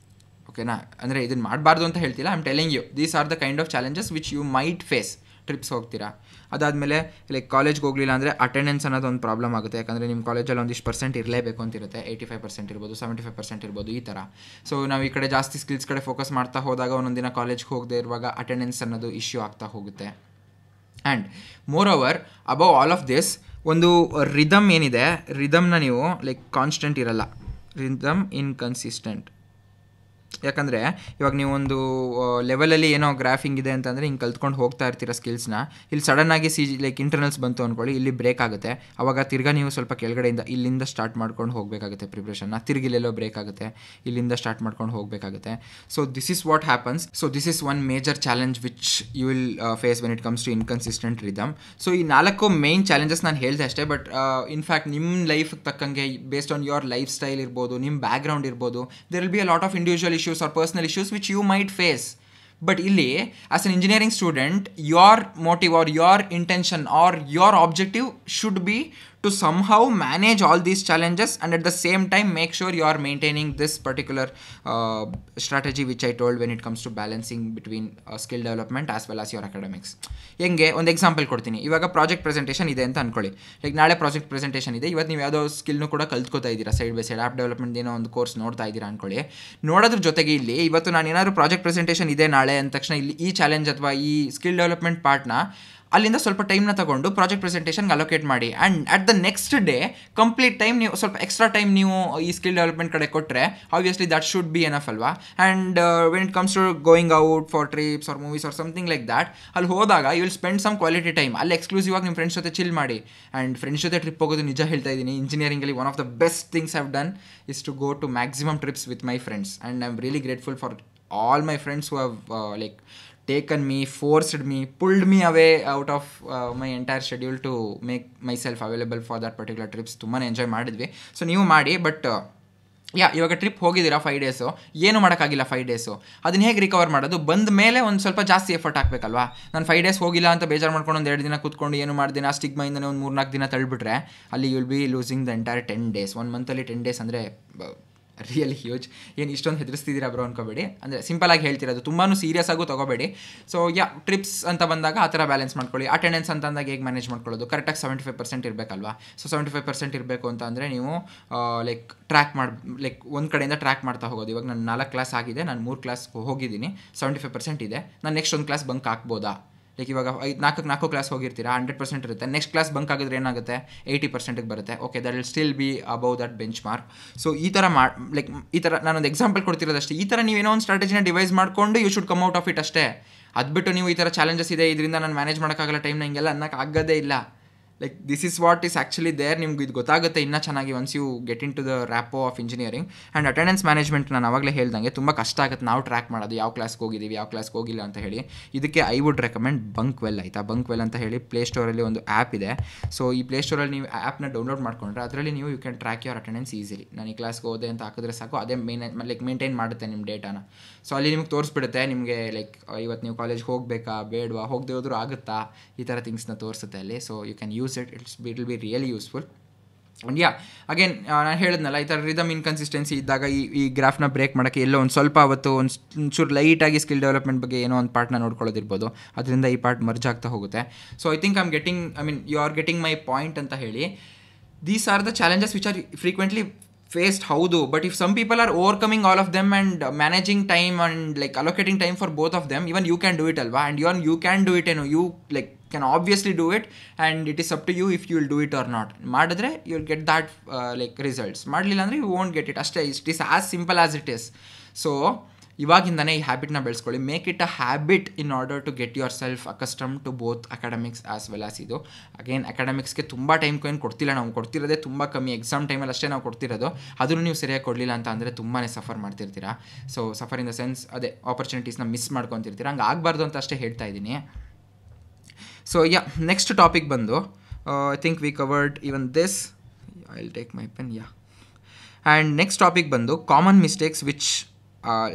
ಓಕೆನಾ, ಅಂದರೆ ಇದನ್ನು ಮಾಡಬಾರ್ದು ಅಂತ ಹೇಳ್ತಿಲ್ಲ, I am telling you these are the kind of challenges which you might face. Trips ಹೋಗ್ತೀರಾ, ಅದಾದಮೇಲೆ ಲೈಕ್ ಕಾಲೇಜ್ಗೆ ಹೋಗಲಿಲ್ಲ ಅಂದರೆ ಅಟೆಂಡೆನ್ಸ್ ಅನ್ನೋದು ಒಂದು ಪ್ರಾಬ್ಲಮ್ ಆಗುತ್ತೆ. ಯಾಕಂದರೆ ನಿಮ್ಮ ಕಾಲೇಜಲ್ಲಿ ಒಂದಿಷ್ಟು ಪರ್ಸೆಂಟ್ ಇರಲೇಬೇಕು ಅಂತಿರುತ್ತೆ. 85% ಇರ್ಬೋದು, 75% ಇರ್ಬೋದು, ಈ ಥರ. ಸೊ ನಾವು ಈ ಕಡೆ ಜಾಸ್ತಿ ಸ್ಕಿಲ್ಸ್ ಕಡೆ ಫೋಕಸ್ ಮಾಡ್ತಾ ಹೋದಾಗ ಒಂದೊಂದು ದಿನ ಕಾಲೇಜ್ಗೆ ಹೋಗದೆ ಇರುವಾಗ ಅಟೆಂಡೆನ್ಸ್ ಅನ್ನೋದು ಇಶ್ಯೂ ಆಗ್ತಾ ಹೋಗುತ್ತೆ. And more over above all of this, ಒಂದು ರಿದಮ್ ಏನಿದೆ, ರಿದಮ್ನ ನೀವು ಲೈಕ್ ಕಾನ್ಸ್ಟೆಂಟ್ ಇರಲ್ಲ, ರಿದಮ್ ಇನ್ಕನ್ಸಿಸ್ಟೆಂಟ್. ಯಾಕಂದರೆ ಇವಾಗ ನೀವು ಒಂದು ಲೆವೆಲಲ್ಲಿ ಏನೋ ಗ್ರಾಫಿಂಗ್ ಇದೆ ಅಂತಂದರೆ ಹಿಂಗೆ ಕಲ್ತ್ಕೊಂಡು ಹೋಗ್ತಾ ಇರ್ತೀರ ಸ್ಕಿಲ್ಸ್ನ. ಇಲ್ಲಿ ಸಡನ್ನಾಗಿ ಲೈಕ್ ಇಂಟರ್ನಲ್ಸ್ ಬಂತು ಅಂದ್ಕೊಳ್ಳಿ, ಇಲ್ಲಿ ಬ್ರೇಕ್ ಆಗುತ್ತೆ. ಆವಾಗ ತಿರ್ಗಾ ನೀವು ಸ್ವಲ್ಪ ಕೆಳಗಡೆಯಿಂದ ಇಲ್ಲಿಂದ ಸ್ಟಾರ್ಟ್ ಮಾಡ್ಕೊಂಡು ಹೋಗಬೇಕಾಗುತ್ತೆ ಪ್ರಿಪ್ರೇಷನ್ನ. ತಿರ್ಗಿಲೆಲ್ಲೋ ಬ್ರೇಕ್ ಆಗುತ್ತೆ, ಇಲ್ಲಿಂದ ಸ್ಟಾರ್ಟ್ ಮಾಡ್ಕೊಂಡು ಹೋಗಬೇಕಾಗುತ್ತೆ. So this is what happens. So this is one major challenge which you will face when it comes to inconsistent rhythm. So ಈ 4 ಮೇನ್ ಚಾಲೆಂಜಸ್ ನಾನು ಹೇಳಿದೆ ಅಷ್ಟೇ. ಬಟ್ ಇನ್ಫ್ಯಾಕ್ಟ್ ನಿಮ್ಮ ಲೈಫ್ಗೆ ತಕ್ಕಂಗೆ based on your lifestyle ಇರ್ಬೋದು, ನಿಮ್ಮ background ಇರ್ಬೋದು, there will be a lot of individual issues or personal issues which you might face. But illi as an engineering student, your motive or your intention or your objective should be to somehow manage all these challenges and at the same time make sure you are maintaining this particular strategy which I told when it comes to balancing between skill development as well as your academics. ಹೆಂಗೆ ಒಂದು example ಕೊಡ್ತೀನಿ. ಇವಾಗ project presentation ಇದೆ ಅಂತ ಅಂದ್ಕೊಳ್ಳಿ. Like ನಾಳೆ project presentation ಇದೆ, ಇವತ್ತು ನೀವು ಯಾವುದೋ ಸ್ಕಿಲ್ನು ಕೂಡ ಕಲ್ತ್ಕೋತಾ ಇದ್ದೀರಾ, side by side app development ಏನೋ ಒಂದು ಕೋರ್ಸ್ ನೋಡ್ತಾ ಇದ್ದೀರಾ ಅಂದ್ಕೊಳ್ಳಿ. ನೋಡೋದ್ರ ಜೊತೆಗೆ ಇಲ್ಲಿ ಇವತ್ತು ನಾನು ಏನಾದರೂ ಪ್ರಾಜೆಕ್ಟ್ ಪ್ರೆಸೆಂಟೇಷನ್ ಇದೆ ನಾಳೆ ಅಂದ ತಕ್ಷಣ ಇಲ್ಲಿ ಈ ಚಾಲೆಂಜ್ ಅಥವಾ ಈ ಸ್ಕಿಲ್ ಡೆವಲಪ್ಮೆಂಟ್ ಪಾರ್ಟ್ನ ಅಲ್ಲಿಂದ ಸ್ವಲ್ಪ ಟೈಮ್ನ ತಗೊಂಡು ಪ್ರಾಜೆಕ್ಟ್ ಪ್ರೆಸೆಂಟೇಷನ್ಗೆ ಅಲೋಕೇಟ್ ಮಾಡಿ. And at the next day complete time ನೀವು ಸ್ವಲ್ಪ ಎಕ್ಸ್ಟ್ರಾ ಟೈಮ್ ನೀವು ಈ ಸ್ಕಿಲ್ ಡೆವಲಪ್ಮೆಂಟ್ ಕಡೆ ಕೊಟ್ಟರೆ obviously that should be enough ಅಲ್ವಾ. And when it comes to going out for trips or movies or something like that, ಅಲ್ಲಿ ಹೋದಾಗ you will spend some quality time. ಅಲ್ಲಿ ಎಕ್ಸ್ಕ್ಲೂಸಿವ್ ಆಗಿ ನಿಮ್ಮ ಫ್ರೆಂಡ್ಸ್ ಜೊತೆ ಚಿಲ್ ಮಾಡಿ. ಆ್ಯಂಡ್ ಫ್ರೆಂಡ್ಸ್ ಜೊತೆ trip ಹೋಗೋದು ನಿಜ ಹೇಳ್ತಾ ಇದ್ದೀನಿ, ಇಂಜಿನಿಯರಿಂಗಲ್ಲಿ one of the best things have done is to go to maximum trips with my friends. And I am really grateful for all my friends who have like taken me, forced me, pulled me away out of my entire schedule to make myself available for that particular trips. ತುಂಬಾ enjoy ಮಾಡಿದ್ವಿ. So ನೀವು ಮಾಡಿ. But ಇವಾಗ trip ಹೋಗಿದ್ದೀರಾ 5 days, ಏನು ಮಾಡೋಕ್ಕಾಗಿಲ್ಲ 5 days, ಅದನ್ನ ಹೇಗೆ ರಿಕವರ್ ಮಾಡೋದು? ಬಂದ ಮೇಲೆ ಒಂದು ಸ್ವಲ್ಪ ಜಾಸ್ತಿ ಎಫರ್ಟ್ ಹಾಕಬೇಕಲ್ವಾ. ನಾನು 5 ಡೇಸ್ ಹೋಗಿಲ್ಲ ಅಂತ ಬೇಜಾರು ಮಾಡ್ಕೊಂಡು ಒಂದು 2 ದಿನ ಕೂತ್ಕೊಂಡು ಏನು ಮಾಡ್ತೀನಿ, ಆ ಸ್ಟಿಗ್ಮಾಯಿಂದನೇ ಒಂದು 3-4 ದಿನ ತಳ್ಳಿಬಿಟ್ರೆ ಅಲ್ಲಿ you will be losing the entire 10 days. 1 ಮಂತಲ್ಲಿ 10 ಡೇಸ್ ಅಂದರೆ ರಿಯಲಿ ಹ್ಯೂಜ್. ಏನು ಇಷ್ಟೊಂದು ಹೆದರಿಸ್ತಿದ್ದೀರಾ ಬ್ರೋ ಅನ್ಕೋಬೇಡಿ, ಅಂದರೆ ಸಿಂಪಲಾಗಿ ಹೇಳ್ತಿರೋದು, ತುಂಬಾ ಸೀರಿಯಸ್ ಆಗು ತೊಗೋಬೇಡಿ. ಸೊ ಟ್ರಿಪ್ಸ್ ಅಂತ ಬಂದಾಗ ಆ ಥರ ಬ್ಯಾಲೆನ್ಸ್ ಮಾಡ್ಕೊಳ್ಳಿ. ಅಟೆಂಡೆನ್ಸ್ ಅಂತ ಅಂದಾಗ ಹೇಗೆ ಮ್ಯಾನೇಜ್ ಮಾಡ್ಕೊಳ್ಳೋದು? ಕರೆಕ್ಟಾಗಿ 75% ಇರಬೇಕಲ್ವಾ. ಸೊ 75% ಇರಬೇಕು ಅಂತ ಅಂದರೆ ನೀವು ಲೈಕ್ ಟ್ರ್ಯಾಕ್ ಲೈಕ್ ಒಂದು ಕಡೆಯಿಂದ ಟ್ರ್ಯಾಕ್ ಮಾಡ್ತಾ ಹೋಗೋದು. ಇವಾಗ ನಾನು 4 ಕ್ಲಾಸ್ ಆಗಿದೆ, ನಾನು 3 ಕ್ಲಾಸ್ ಹೋಗಿದ್ದೀನಿ, 75% ಇದೆ, ನಾನು ನೆಕ್ಸ್ಟ್ ಒಂದು ಕ್ಲಾಸ್ ಬಂಕ್ ಹಾಕ್ಬೋದಾ? ಲೈಕ್ ಇವಾಗ 4 ಕ್ಲಾಸ್ ಹೋಗಿರ್ತೀರಾ, 100% ಇರುತ್ತೆ. ನೆಕ್ಸ್ಟ್ ಕ್ಲಾಸ್ ಬಂಕ್ ಆಗಿದ್ರೆ ಏನಾಗುತ್ತೆ, 80%ಗೆ ಬರುತ್ತೆ. Okay, that will still be above that bench mark. So ಈ ಥರ ಲೈಕ್ ಈ ಥರ ನಾನೊಂದು ಎಕ್ಸಾಂಪಲ್ ಕೊಡ್ತಿರೋದಷ್ಟೇ. ಈ ಥರ ನೀವೇನೋ ಒಂದು ಸ್ಟ್ರಾಟಜಿನ ಡಿವೈಸ್ ಮಾಡಿಕೊಂಡು you should come out of it ಅಷ್ಟೇ. ಅದು ಬಿಟ್ಟು ನೀವು ಈ ಥರ ಚಾಲೆಂಜಸ್ ಇದೆ, ಇದರಿಂದ ನಾನು ಮ್ಯಾನೇಜ್ ಮಾಡೋಕ್ಕಾಗಲ್ಲ ಟೈಮ್ನ, ಹಿಂಗೆಲ್ಲ ಅನ್ನೋಕ್ಕೆ ಆಗೋದೇ ಇಲ್ಲ. Like this is what is actually there. ನಿಮ್ಗೆ ಇದು ಗೊತ್ತಾಗುತ್ತೆ ಇನ್ನೂ ಚೆನ್ನಾಗಿ once you get into the rapport of engineering. And attendance management ನಾನು ಆವಾಗಲೇ ಹೇಳ್ದಂಗೆ ತುಂಬ ಕಷ್ಟ ಆಗುತ್ತೆ ನಾವು ಟ್ರ್ಯಾಕ್ ಮಾಡೋದು, ಯಾವ ಕ್ಲಾಸ್ಗೆ ಹೋಗಿದ್ದೀವಿ, ಯಾವ ಕ್ಲಾಸ್ಗೆ ಹೋಗಿಲ್ಲ ಅಂತ ಹೇಳಿ. ಇದಕ್ಕೆ ಐ ವುಡ್ ರೆಕಮೆಂಡ್ ಬಂಕ್ವೆಲ್. ಆಯಿತಾ, ಬಂಕ್ವೆಲ್ ಅಂತ ಹೇಳಿ ಪ್ಲೇಸ್ಟೋರಲ್ಲಿ ಒಂದು ಆ್ಯಪ್ ಇದೆ. ಸೊ ಈ ಪ್ಲೇಸ್ಟೋರಲ್ಲಿ ನೀವು ಆ್ಯಪ್ನ ಡೌನ್ಲೋಡ್ ಮಾಡ್ಕೊಂಡ್ರೆ ಅದರಲ್ಲಿ ನೀವು you can track your attendance easily. ನಾನು ಈ ಕ್ಲಾಸ್ಗೆ ಹೋದೆ ಅಂತ ಹಾಕಿದ್ರೆ ಸಾಕು, ಅದೇ ಮೇಂಟೈನ್ ಮಾಡುತ್ತೆ ನಿಮ್ಮ ಡೇಟಾನ. ಸೊ ಅಲ್ಲಿ ನಿಮ್ಗೆ ತೋರಿಸ್ಬಿಡುತ್ತೆ ನಿಮಗೆ ಲೈಕ್ ಇವತ್ತು ನೀವು ಕಾಲೇಜ್ಗೆ ಹೋಗಬೇಕಾ ಬೇಡವಾ, ಹೋಗದೆ ಹೋದರೂ ಆಗುತ್ತಾ, ಈ ಥರ ಥಿಂಗ್ಸ್ನ ತೋರಿಸುತ್ತೆ ಅಲ್ಲಿ. So you can use it, it will be really useful. And again ನಾನು ಹೇಳಿದ್ನಲ್ಲ, ಈ ಥರ ರಿದಮ್ ಇನ್ಕನ್ಸಿಸ್ಟೆನ್ಸಿ ಇದ್ದಾಗ ಈ ಗ್ರಾಫ್ನ ಬ್ರೇಕ್ ಮಾಡೋಕ್ಕೆ ಎಲ್ಲೋ ಒಂದು ಸ್ವಲ್ಪ ಅವತ್ತು ಒಂಚೂರು ಲೈಟಾಗಿ ಸ್ಕಿಲ್ ಡೆವಲಪ್ಮೆಂಟ್ ಬಗ್ಗೆ ಏನೋ ಒಂದು ಪಾರ್ಟ್ನ ನೋಡ್ಕೊಳ್ಳೋದಿರ್ಬೋದು, ಅದರಿಂದ ಈ ಪಾರ್ಟ್ ಮರ್ಜ್ ಆಗ್ತಾ ಹೋಗುತ್ತೆ. So I think you are getting my point ಅಂತ ಹೇಳಿ. These are the challenges which are frequently faced. ಹೌದು, but if some people are overcoming all of them and managing time and like allocating time for both of them, even you can do it ಅಲ್ವಾ. And you can do it, you like can obviously do it, and it is up to you if you will do it or not. ಮಾಡಿದ್ರೆ you will get that like results. ಮಾಡಲಿಲ್ಲ ಅಂದರೆ you won't get it ಅಷ್ಟೇ. It is as simple as it is. So ಇವಾಗಿಂದನೇ ಈ ಹ್ಯಾಬಿಟ್ನ ಬೆಳೆಸ್ಕೊಳ್ಳಿ. Make it a habit in order to get yourself accustom to both academics as well as ಇದು. Again ಅಕಾಡೆಮಿಕ್ಸ್ಗೆ ತುಂಬ ಟೈಮ್ ಏನು ಕೊಡ್ತಿಲ್ಲ, ನಾವು ಕೊಡ್ತಿರೋದೇ ತುಂಬ ಕಮ್ಮಿ, ಎಕ್ಸಾಮ್ ಟೈಮಲ್ಲಿ ಅಷ್ಟೇ ನಾವು ಕೊಡ್ತಿರೋದು. ಅದನ್ನು ನೀವು ಸರಿಯಾಗಿ ಕೊಡಲಿಲ್ಲ ಅಂತ ಅಂದರೆ ತುಂಬಾ ಸಫರ್ ಮಾಡ್ತಿರ್ತೀರಾ. So suffer in the sense ಅದೇ ಆಪರ್ಚುನಿಟೀಸ್ನ ಮಿಸ್ ಮಾಡ್ಕೊತಿರ್ತೀರ. ಹಂಗೆ ಆಗಬಾರ್ದು ಅಂತ ಅಷ್ಟೇ ಹೇಳ್ತಾ ಇದ್ದೀನಿ. ಸೊ ನೆಕ್ಸ್ಟ್ ಟಾಪಿಕ್ ಬಂದು I think we covered even this. I will take my pen. And next topic ಬಂದು common mistakes which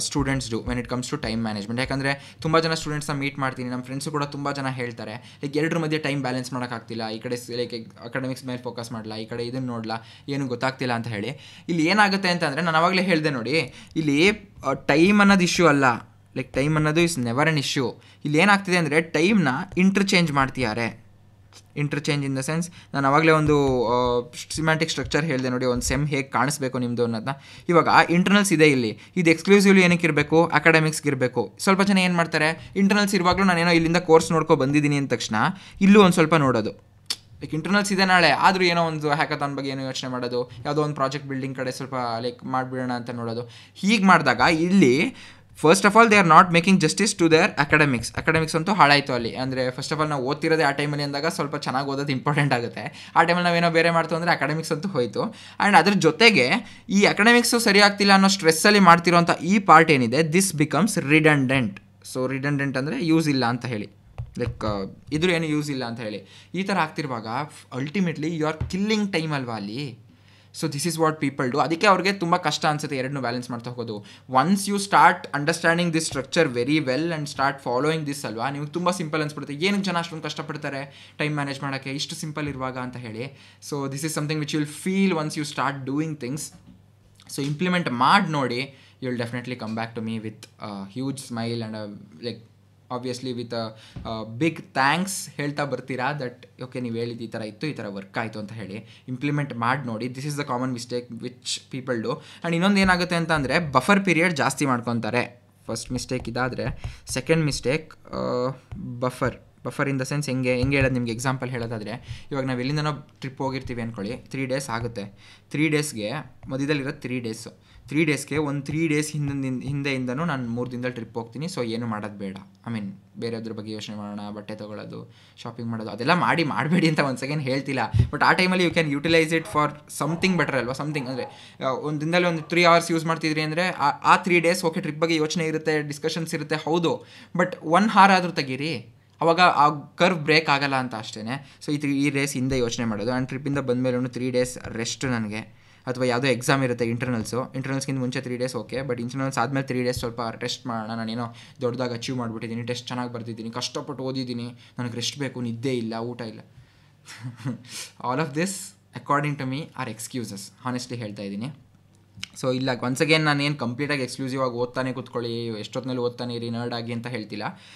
students do when it comes to time management. ಯಾಕಂದರೆ ತುಂಬ ಜನ ಸ್ಟೂಡೆಂಟ್ಸ್ನ ಮೀಟ್ ಮಾಡ್ತೀನಿ, ನಮ್ಮ ಫ್ರೆಂಡ್ಸು ಕೂಡ ತುಂಬ ಜನ ಹೇಳ್ತಾರೆ ಲೈಕ್ ಎರಡರ ಮಧ್ಯೆ ಟೈಮ್ ಬ್ಯಾಲೆನ್ಸ್ ಮಾಡೋಕ್ಕಾಗ್ತಿಲ್ಲ, ಈ ಕಡೆ ಲೈಕ್ ಅಕಾಡೆಮಿಕ್ಸ್ ಮೇಲೆ ಫೋಕಸ್ ಮಾಡಲ್ಲ, ಈ ಕಡೆ ಇದನ್ನು ನೋಡಲ್ಲ, ಏನು ಗೊತ್ತಾಗ್ತಿಲ್ಲ ಅಂತ ಹೇಳಿ. ಇಲ್ಲಿ ಏನಾಗುತ್ತೆ ಅಂತಂದರೆ ನಾನು ಆವಾಗಲೇ ಹೇಳಿದೆ ನೋಡಿ, ಇಲ್ಲಿ ಟೈಮ್ ಅನ್ನೋದು ಇಶ್ಯೂ ಅಲ್ಲ, ಲೈಕ್ ಟೈಮ್ ಅನ್ನೋದು ಇಸ್ ನೆವರ್ ಅನ್ ಇಶ್ಯೂ. ಇಲ್ಲಿ ಏನಾಗ್ತಿದೆ ಅಂದರೆ ಟೈಮ್ನ ಇಂಟರ್ಚೇಂಜ್ ಮಾಡ್ತಿದ್ದಾರೆ. ಇಂಟರ್ಚೇಂಜ್ ಇನ್ ದ ಸೆನ್ಸ್ ನಾನು ಆವಾಗಲೇ ಒಂದು ಸಿಮ್ಯಾಂಟಿಕ್ ಸ್ಟ್ರಕ್ಚರ್ ಹೇಳಿದೆ ನೋಡಿ, ಒಂದು ಸೆಮ್ ಹೇಗೆ ಕಾಣಿಸ್ಬೇಕು ನಿಮ್ಮದು ಅನ್ನೋದನ್ನ. ಇವಾಗ ಇಂಟರ್ನಲ್ಸ್ ಇದೆ ಇಲ್ಲಿ, ಇದು ಎಕ್ಸ್ಕ್ಲೂಸಿವ್ಲಿ ಏನಕ್ಕೆ ಇರಬೇಕು, ಅಕಾಡೆಮಿಕ್ಸ್ಗೆ ಇರಬೇಕು. ಸ್ವಲ್ಪ ಜನ ಏನು ಮಾಡ್ತಾರೆ, ಇಂಟರ್ನಲ್ಸ್ ಇರುವಾಗಲೂ ನಾನೇನೋ ಇಲ್ಲಿಂದ ಕೋರ್ಸ್ ನೋಡ್ಕೊ ಬಂದಿದ್ದೀನಿ ಅಂದ ತಕ್ಷಣ ಇಲ್ಲೂ ಒಂದು ಸ್ವಲ್ಪ ನೋಡೋದು, ಲೈಕ್ ಇಂಟರ್ನಲ್ಸ್ ಇದೆ ನಾಳೆ ಆದರೂ ಏನೋ ಒಂದು ಹ್ಯಾಕಥಾನ್ ಬಗ್ಗೆ ಏನೋ ಯೋಚನೆ ಮಾಡೋದು, ಯಾವುದೋ ಒಂದು ಪ್ರಾಜೆಕ್ಟ್ ಬಿಲ್ಡಿಂಗ್ ಕಡೆ ಸ್ವಲ್ಪ ಲೈಕ್ ಮಾಡಿಬಿಡೋಣ ಅಂತ ನೋಡೋದು. ಹೀಗೆ ಮಾಡಿದಾಗ ಇಲ್ಲಿ first of all they are not making justice to their academics ಅಂತೂ ಹಾಳಾಯಿತು ಅಲ್ಲಿ. ಅಂದರೆ ಫಸ್ಟ್ ಆಫ್ ಆಲ್ ನಾವು ಓದ್ತಿರೋದೇ ಆ ಟೈಮಲ್ಲಿ ಅಂದಾಗ ಸ್ವಲ್ಪ ಚೆನ್ನಾಗಿ ಓದೋದು ಇಂಪಾರ್ಟೆಂಟ್ ಆಗುತ್ತೆ. ಆ ಟೈಮಲ್ಲಿ ನಾವೇನೋ ಬೇರೆ ಮಾಡ್ತು ಅಂದರೆ ಅಕಾಡೆಮಿಕ್ಸ್ ಅಂತೂ ಹೋಯಿತು. ಆ್ಯಂಡ್ ಅದ್ರ ಜೊತೆಗೆ ಈ ಅಕಾಡೆಮಿಕ್ಸು ಸರಿ ಆಗ್ತಿಲ್ಲ ಅನ್ನೋ ಸ್ಟ್ರೆಸ್ಸಲ್ಲಿ ಮಾಡ್ತಿರೋಂಥ ಈ ಪಾರ್ಟ್ ಏನಿದೆ, this becomes redundant. So redundant ಅಂದರೆ ಯೂಸ್ ಇಲ್ಲ ಅಂತ ಹೇಳಿ, ಲೈಕ್ ಇದ್ರ ಏನು ಯೂಸ್ ಇಲ್ಲ ಅಂತ ಹೇಳಿ ಈ ಥರ ಆಗ್ತಿರುವಾಗ ultimately you are killing time ಅಲ್ವಾ ಅಲ್ಲಿ. So this is what people do. ಅದಕ್ಕೆ ಅವ್ರಿಗೆ ತುಂಬ ಕಷ್ಟ ಅನಿಸುತ್ತೆ ಎರಡನ್ನೂ ಬ್ಯಾಲೆನ್ಸ್ ಮಾಡ್ತಾ ಹೋಗೋದು. Once you start understanding this structure very well and start following this ಅಲ್ವಾ, ನಿಮ್ಗೆ ತುಂಬ ಸಿಂಪಲ್ ಅನ್ಸ್ಬಿಡುತ್ತೆ. ಏನಕ್ಕೆ ಜನ ಅಷ್ಟೊಂದು ಕಷ್ಟಪಡ್ತಾರೆ ಟೈಮ್ ಮ್ಯಾನೇಜ್ ಮಾಡೋಕ್ಕೆ ಇಷ್ಟು ಸಿಂಪಲ್ ಇರುವಾಗ ಅಂತ ಹೇಳಿ. So this is something which will feel once you start doing things. So implement ಮಾಡಿ ನೋಡಿ, you will definitely come back to me with huge smile and like obviously with big thanks ಹೇಳ್ತಾ ಬರ್ತೀರಾ that okay ನೀವು ಹೇಳಿದ್ದು ಈ ಥರ ಇತ್ತು, ಈ ಥರ ವರ್ಕ್ ಆಯಿತು ಅಂತ ಹೇಳಿ. ಇಂಪ್ಲಿಮೆಂಟ್ ಮಾಡಿ ನೋಡಿ. This is the common mistake which people do. And ಇನ್ನೊಂದು ಏನಾಗುತ್ತೆ ಅಂತ ಅಂದರೆ ಬಫರ್ ಪೀರಿಯಡ್ ಜಾಸ್ತಿ ಮಾಡ್ಕೊತಾರೆ. ಫಸ್ಟ್ ಮಿಸ್ಟೇಕ್ ಇದಾದರೆ, second mistake buffer in the sense ಹೆಂಗೆ ಹೇಳೋದು ನಿಮಗೆ ಎಕ್ಸಾಂಪಲ್ ಹೇಳೋದಾದರೆ, ಇವಾಗ ನಾವು ಎಲ್ಲಿಂದನೋ ಟ್ರಿಪ್ ಹೋಗಿರ್ತೀವಿ ಅಂದ್ಕೊಳ್ಳಿ, 3 days ಆಗುತ್ತೆ. 3 daysಗೆ ಮಧ್ಯದಲ್ಲಿರೋದು 3 daysಗೆ ಒಂದು 3 days ಹಿಂದೆಯಿಂದನೂ ನಾನು 3 ದಿನದಲ್ಲಿ ಟ್ರಿಪ್ ಹೋಗ್ತೀನಿ. ಸೊ ಏನು ಮಾಡೋದು ಬೇಡ, ಐ ಮೀನ್ ಬೇರೆಯದ್ರ ಬಗ್ಗೆ ಯೋಚನೆ ಮಾಡೋಣ, ಬಟ್ಟೆ ತೊಗೊಳ್ಳೋದು, ಶಾಪಿಂಗ್ ಮಾಡೋದು ಅದೆಲ್ಲ ಮಾಡಬೇಡಿ ಅಂತ ಒಂದು ಸೆಕೆಂಡ್ ಹೇಳ್ತಿಲ್ಲ. ಬಟ್ ಆ ಟೈಮಲ್ಲಿ you can utilise it for something better ಅಲ್ವಾ. ಸಮಥಿಂಗ್ ಅಂದರೆ ಒಂದು ದಿನದಲ್ಲಿ ಒಂದು 3 hours ಯೂಸ್ ಮಾಡ್ತಿದ್ರಿ ಅಂದರೆ ಆ 3 days ಓಕೆ ಟ್ರಿಪ್ ಬಗ್ಗೆ ಯೋಚನೆ ಇರುತ್ತೆ, ಡಿಸ್ಕಷನ್ಸ್ ಇರುತ್ತೆ, ಹೌದು. ಬಟ್ 1 hour ಆದರೂ ತೆಗೀರಿ, ಅವಾಗ ಆ ಕರ್ವ್ ಬ್ರೇಕ್ ಆಗಲ್ಲ ಅಂತ ಅಷ್ಟೇ. ಸೊ ಈ ರೇಸ್ ಹಿಂದೆ ಯೋಚನೆ ಮಾಡೋದು. ಆ್ಯಂಡ್ ಟ್ರಿಪ್ಪಿಂದ ಬಂದಮೇಲೆ 3 days ರೆಸ್ಟ್ ನನಗೆ, ಅಥವಾ ಯಾವುದೋ ಎಕ್ಸಾಮ್ ಇರುತ್ತೆ ಇಂಟರ್ನಲ್ಸ್ಗಿಂತ ಮುಂಚೆ 3 days ಓಕೆ, ಬಟ್ ಇಂಟರ್ನಲ್ಸ್ ಆದಮೇಲೆ 3 days ಸ್ವಲ್ಪ ರೆಸ್ಟ್ ಮಾಡೋಣ. ನಾನೇನೋ ದೊಡ್ಡದಾಗಿ ಅಚೀವ್ ಮಾಡಿಬಿಟ್ಟಿದ್ದೀನಿ, ಟೆಸ್ಟ್ ಚೆನ್ನಾಗಿ ಬರ್ತಿದ್ದೀನಿ, ಕಷ್ಟಪಟ್ಟು ಓದಿದ್ದೀನಿ, ನನಗೆ ರೆಸ್ಟ್ ಬೇಕು, ನಿದ್ದೆ ಇಲ್ಲ, ಊಟ ಇಲ್ಲ. All of this according to me are excuses, honestly ಹೇಳ್ತಾ ಇದ್ದೀನಿ. ಸೊ ಇಲ್ಲ ಒನ್ಸ್ ಅಗೇನ್ ನಾನೇನು ಕಂಪ್ಲೀಟಾಗಿ ಎಕ್ಸ್ಕ್ಲೂಸಿವ್ ಆಗಿ ಓದ್ತಾನೆ ಕೂತ್ಕೊಳ್ಳಿ, ಎಷ್ಟೊತ್ತಿನಲ್ಲಿ ಓದ್ತಾನೆ ಇರಿ, ನರ್ಡ್ ಆಗಿ ಅಂತ ಹೇಳ್ತಿಲ್ಲ.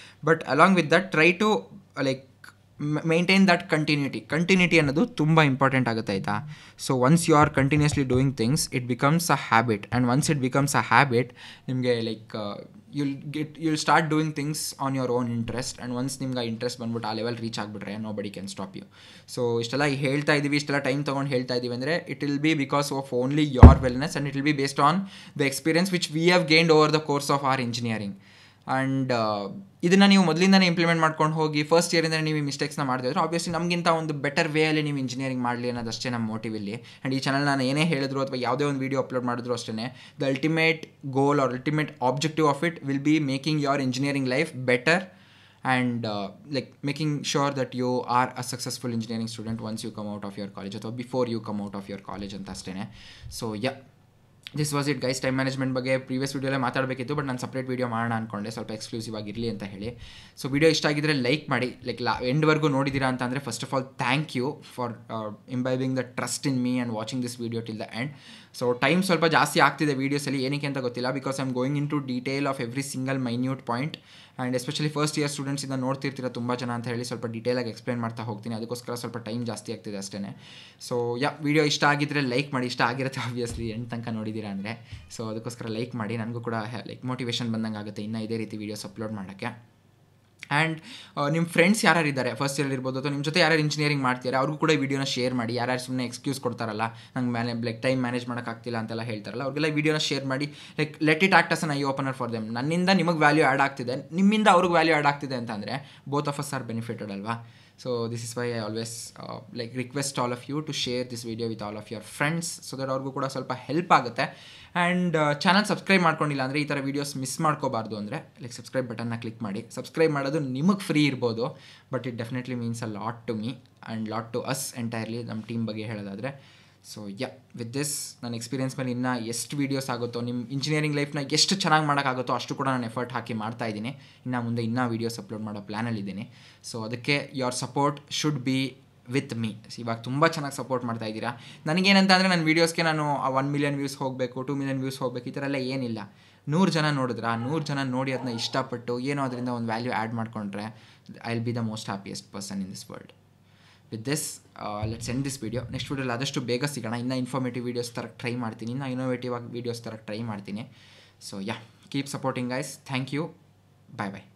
But along with that try to like maintain that continuity ಅನ್ನೋದು ತುಂಬ ಇಂಪಾರ್ಟೆಂಟ್ ಆಗುತ್ತೆ ಆಯಿತಾ. So once you are continuously doing things it becomes a habit, and once it becomes a habit ನಿಮಗೆ like you'll start doing things on your own interest, and once ನಿಮ್ಗೆ ಆ interest ಬಂದ್ಬಿಟ್ಟು ಆ level reach ಆಗಿಬಿಟ್ರೆ nobody can stop you. So ಇಷ್ಟೆಲ್ಲ ಹೇಳ್ತಾ ಇದ್ದೀವಿ, ಇಷ್ಟೆಲ್ಲ ಟೈಮ್ ತೊಗೊಂಡು ಹೇಳ್ತಾ ಇದ್ದೀವಿ ಅಂದರೆ it will be because of only your wellness, and it will be based on the experience which we have gained over the course of our engineering. And ಇದನ್ನು ನೀವು ಮೊದಲಿಂದನೇ ಇಂಪ್ಲಿಮೆಂಟ್ ಮಾಡ್ಕೊಂಡು ಹೋಗಿ ಫಸ್ಟ್ ಇಯರಿಂದ ನೀವು ಈ ಮಿಸ್ಟೇಕ್ಸ್ನ ಮಾಡ್ತಿದ್ರೆ ಆಬ್ವಿಯಸ್ಲಿ ನಮಗಿಂತ ಒಂದು ಬೆಟರ್ ವೇಯಲ್ಲಿ ನೀವು ಇಂಜಿನಿಯರಿಂಗ್ ಮಾಡಲಿ ಅನ್ನೋದಷ್ಟೇ ನಮ್ಮ ಮೋಟಿವ್ ಇಲ್ಲಿ. ಆ್ಯಂಡ್ ಈ ಚಾನಲ್ ನಾನು ಏನೇ ಹೇಳಿದ್ರು ಅಥವಾ ಯಾವುದೇ ಒಂದು ವೀಡಿಯೋ ಅಪ್ಲೋಡ್ ಮಾಡಿದ್ರು ಅಷ್ಟೇ the ultimate goal or ultimate objective of it will be making your engineering life better and like making sure that you are a successful engineering student once you come out of your college or before you come out of your college ಅಂತ ಅಷ್ಟೇ. So this was it guys. Time management ಬಗ್ಗೆ previous ವೀಡಿಯೋಲ್ಲೇ ಮಾತಾಡಬೇಕಿತ್ತು, but ನಾನು separate video ಮಾಡೋಣ ಅಂದ್ಕೊಂಡೆ, ಸ್ವಲ್ಪ exclusive ಆಗಿರಲಿ ಅಂತ ಹೇಳಿ. ಸೊ ವೀಡಿಯೋ ಇಷ್ಟ ಆಗಿದ್ದರೆ ಲೈಕ್ ಮಾಡಿ, ಲೈಕ್ ಎಂಡ್ವರೆಗೂ ನೋಡಿದ್ದೀರಾ ಅಂತ ಅಂದರೆ first of all thank you for imbibing the trust in me and watching this video till the end. So time ಸ್ವಲ್ಪ ಜಾಸ್ತಿ ಆಗ್ತಿದೆ ವೀಡಿಯೋಸಲ್ಲಿ, ಏನಕ್ಕೆ ಅಂತ ಗೊತ್ತಿಲ್ಲ, because I am going into detail of every single minute point. And especially first year ಸ್ಟೂಡೆಂಟ್ಸಿಂದ ನೋಡ್ತಿರ್ತೀರ ತುಂಬ ಜನ ಅಂತ ಹೇಳಿ ಸ್ವಲ್ಪ ಡೀಟೇಲಾಗಿ ಎಕ್ಸ್ಪ್ಲೇನ್ ಮಾಡ್ತಾ ಹೋಗ್ತೀನಿ, ಅದಕ್ಕೋಸ್ಕರ ಸ್ವಲ್ಪ ಟೈಮ್ ಜಾಸ್ತಿ ಆಗ್ತಿದೆ ಅಷ್ಟೇ. ಸೊ ವೀಡಿಯೋ ಇಷ್ಟ ಆಗಿದ್ದರೆ ಲೈಕ್ ಮಾಡಿ, ಇಷ್ಟ ಆಗಿರುತ್ತೆ ಆಬ್ವಿಯಸ್ಲಿ ಎಂಡ್ ತನಕ ನೋಡಿದ್ದೀರಾ ಅಂದರೆ. ಸೊ ಅದಕ್ಕೋಸ್ಕರ ಲೈಕ್ ಮಾಡಿ, ನನಗೂ ಕೂಡ ಲೈಕ್ ಮೋಟಿವೇಶನ್ ಬಂದಂಗೆ ಆಗುತ್ತೆ ಇನ್ನೂ ಇದೇ ರೀತಿ ವೀಡಿಯೋಸ್ ಅಪ್ಲೋಡ್ ಮಾಡೋಕ್ಕೆ. ಆ್ಯಂಡ್ ನಿಮ್ಮ ಫ್ರೆಂಡ್ಸ್ ಯಾರು ಇದ್ದಾರೆ ಫಸ್ಟ್ ಇಯರ್ ಇರ್ಬೋದು ಅಥವಾ ನಿಮ್ಮ ಜೊತೆ ಯಾರು ಇಂಜಿನಿಯರಿಂಗ್ ಮಾಡ್ತಾರೆ ಅವ್ರಿಗೂ ಕೂಡ ವೀಡಿಯೋನ ಶೇರ್ ಮಾಡಿ. ಯಾರ್ಯಾರು ಸುಮ್ಮನೆ ಎಕ್ಸ್ಕ್ಯೂಸ್ ಕೊಡ್ತಾರಲ್ಲ, ನಂಗೆ ಟೈಮ್ ಮ್ಯಾನೇಜ್ ಮಾಡೋಕ್ಕಾಗ್ತಿಲ್ಲ ಅಂತೆಲ್ಲ ಹೇಳ್ತಾರಲ್ಲ, ಅವ್ರಿಗೆಲ್ಲ ವೀಡಿಯೋನ ಶೇರ್ ಮಾಡಿ. Let it act us an I opener for them. ನನ್ನಿಂದ ನಿಮಗೆ ವ್ಯಾಲ್ಯೂ ಆ್ಯಡ್ ಆಗ್ತಿದೆ, ನಿಮ್ಮಿಂದ ಅವ್ರಿಗೆ ವ್ಯಾಲ್ಯೂ ಆ್ಯಡ್ ಆಗ್ತಿದೆ ಅಂತಂದರೆ both of us are benefited ಅಲ್ವಾ. So this is why I always request all of you to share this video with all of your friends so that ಅವ್ರಿಗೂ ಕೂಡ ಸ್ವಲ್ಪ ಹೆಲ್ಪ್ ಆಗುತ್ತೆ. ಆ್ಯಂಡ್ ಚಾನಲ್ ಸಬ್ಸ್ಕ್ರೈಬ್ ಮಾಡ್ಕೊಂಡಿಲ್ಲ ಅಂದರೆ, ಈ ಥರ ವೀಡಿಯೋಸ್ ಮಿಸ್ ಮಾಡ್ಕೋಬಾರ್ದು ಅಂದರೆ ಸಬ್ಸ್ಕ್ರೈಬ್ ಬಟನ್ನ ಕ್ಲಿಕ್ ಮಾಡಿ. ಸಬ್ಸ್ಕ್ರೈಬ್ ಮಾಡೋದು ನಿಮಗೆ ಫ್ರೀ ಇರ್ಬೋದು, but it definitely means a lot to me and lot to us entirely, ನಮ್ಮ ಟೀಮ್ ಬಗ್ಗೆ ಹೇಳೋದಾದರೆ. ಸೊ ವಿತ್ ದಿಸ್ ನನ್ನ ಎಕ್ಸ್ಪೀರಿಯನ್ಸ್ ಮೇಲೆ ಇನ್ನೂ ಎಷ್ಟು ವೀಡಿಯೋಸ್ ಆಗುತ್ತೋ, ನಿಮ್ಮ ಇಂಜಿನಿಯರಿಂಗ್ ಲೈಫ್ನ ಎಷ್ಟು ಚೆನ್ನಾಗಿ ಮಾಡೋಕ್ಕಾಗುತ್ತೋ ಅಷ್ಟು ಕೂಡ ನಾನು ಎಫರ್ಟ್ ಹಾಕಿ ಮಾಡ್ತಾಯಿದ್ದೀನಿ. ಇನ್ನು ಮುಂದೆ ಇನ್ನೂ ವೀಡಿಯೋಸ್ ಅಪ್ಲೋಡ್ ಮಾಡೋ ಪ್ಲ್ಯಾನಲ್ಲಿದ್ದೀನಿ. ಸೊ ಅದಕ್ಕೆ your support should be with me. ಇವಾಗ ತುಂಬ ಚೆನ್ನಾಗಿ ಸಪೋರ್ಟ್ ಮಾಡ್ತಾ ಇದ್ದೀರಾ. ನನಗೇನಂತ ಅಂದರೆ, ನನ್ನ ವೀಡಿಯೋಸ್ಗೆ ನಾನು 1 ಮಿಲಿಯನ್ ವ್ಯೂಸ್ ಹೋಗಬೇಕು, 2 ಮಿಲಿಯನ್ ವ್ಯೂಸ್ ಹೋಗಬೇಕು, ಈ ಥರ ಎಲ್ಲ ಏನಿಲ್ಲ. 100 ಜನ ನೋಡಿದ್ರೆ 100 ಜನ ನೋಡಿ ಅದನ್ನ ಇಷ್ಟಪಟ್ಟು ಏನೋ ಅದರಿಂದ ಒಂದು ವ್ಯಾಲ್ಯೂ ಆ್ಯಡ್ ಮಾಡಿಕೊಂಡ್ರೆ I will be the most happiest person in this world. With this let's end this video. Next ವೀಡಿಯೋಲಿ ಆದಷ್ಟು ಬೇಗ ಸಿಗೋಣ. ಇನ್ನೂ ಇನ್ಫಾರ್ಮೇಟಿವ್ ವೀಡಿಯೋಸ್ ತರಕ್ಕೆ ಟ್ರೈ ಮಾಡ್ತೀನಿ, ಇನ್ನೂ ಇನೋವೇಟಿವ್ ಆಗಿ ವೀಡಿಯೋಸ್ ತರಕ್ಕೆ ಟ್ರೈ ಮಾಡ್ತೀನಿ. So keep supporting guys. Thank you. Bye bye.